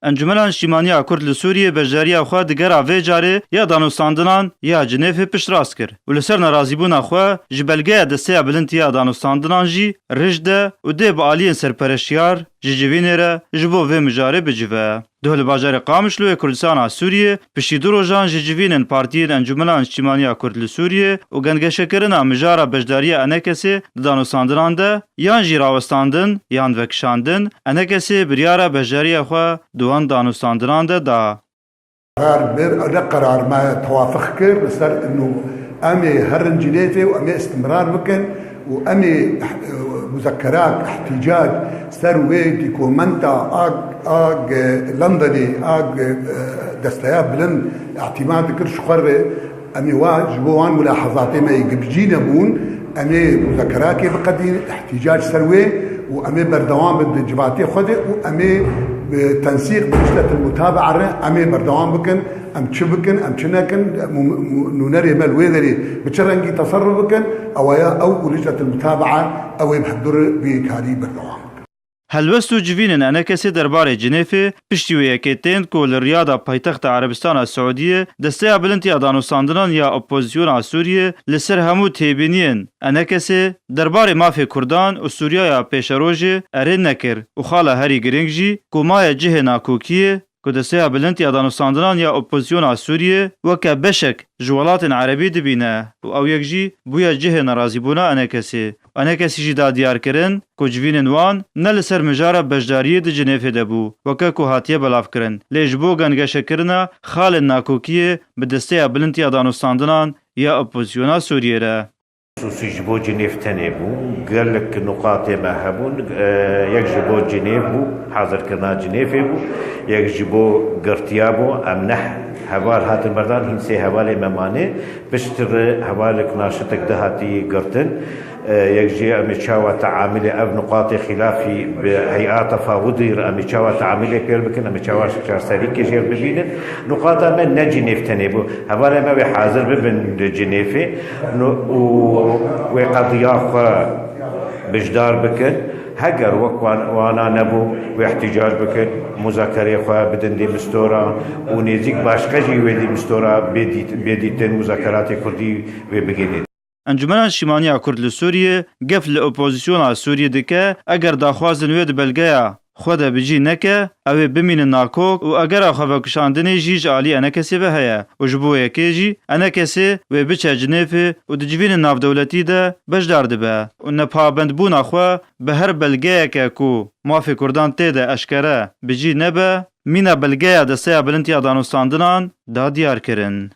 Encûmena Niştimaniya Kurd li Sûriyê bejdariya xwe di gera vê carê ya danûstandinan ya Cinêfê piştrast kir û li ser nerazîbûna xwe ji belgeya desteya bilindî ya danûstandinan jî rij de û dê bi aliyên serpereştiyar ji civînê re ji bo vê mijarê bicive. Duh li bajarê Qamişloyê Kurdistana Sûriyê piştî du rojan ji civînên partiyên Encûmena Niştimaniya Kurd li Sûriyê û gengeşekirina mijara bejdariya enekesê di danûstandinan de yan jî rawestandin yan vekişandin enekesê biryara bejdariya xwe di wan danûstandinan de da. قرار ما توافق كر بسر انه امي هرن جنيفي وامي استمرار بكن وامي مذكرات احتجاج سروي ديكومنتا اج لندني اج دستياب بلند اعتماد كرش خره امي واجبوان ملاحظاتي ما يجبجينا بون امي مذكراتي بقدي احتجاج سروي وامي بردوام بالجباتي خده وامي بتنسيق بلجنة المتابعة امي بردوام بكن ام تشبكن ام تشنكن نونري مال ويدري بتشرنجي تصرف بكن او لجنة المتابعة او بحضر بكاري بردوام. هەلوەست و civînên enekesê derbarê Cinêfê piştî wê yekêtên ku li riyada paytexta Erebistana Siûdiyê desteya bilind ya danûstandinan ya opozisyona Sûriyê li ser hemû têbîniyên enekesê derbarê mafê Kurdan û Sûriyaya pêşerojê erê nekir û xala herî giring jî ku maye cihê nakokiyê ku desteya bilind ya danûstandinan ya opozisyona Sûriyê weke beşek ji welatên Erebî dibîne û ew yek jî bûye cihê nerazîbûna enekesê. Enekesî jî da diyarkirin ku civînên wan ne li ser mijara bejdariyê di Cinêfê de bû weke ku hatiye belavkirin lê ji bo gengeşekirina xalên nakokiyê bi desteya bilind ya danûstandinan ya opozisyona Sûriyê re. خصوصی ji bo Cinêv tenê bû, gelek nuqatê me hebûn, yek ji bo Cinêv bû, hazirkirina Cinêfê bû, yek ji bo girtiya bû, em neh heval hatin berdan hîn sê hevalê me manê, piştî hevalek naşitek de hatî girtin, yek jî em ê çawa teamîlê ev nuqatê xilafî bi hey'a tefawudî em ê çawa teamîlê pêr bikin, em ê çawa çarserîkê jêr bibînin. Nuqata me ne Cinêv tenê bû, hevalê me wê hazir bibin li Cinêfê û wê qediya xwe bijdar bikin. Heger wek wana nebû wê ihticac bikin, muzakerê xwe bidin dê mistora û nêzik başqa jî wê dî mistora bêdîtin muzakeratê Kurdî wê bigihînin. Encûmena Niştimaniya Kurd li Sûriyê gef li opozisyona Sûriyê dike eger daxwazin wê di belgeya xwe de bicî neke ew ê bimînin nakok û egera xwevekişandinê jî ji alî enekesê ve heye û ji bo yekê jî enekesê wê biçe Cinêfê û di civînên navdewletî de bejdar dibe û nepabendbûna xwe bi her belgeyeke ku mafê Kurdan tê de eşkere bicî nebe mîna belgeya desteya bilind ya danûstandinan da diyar kirin.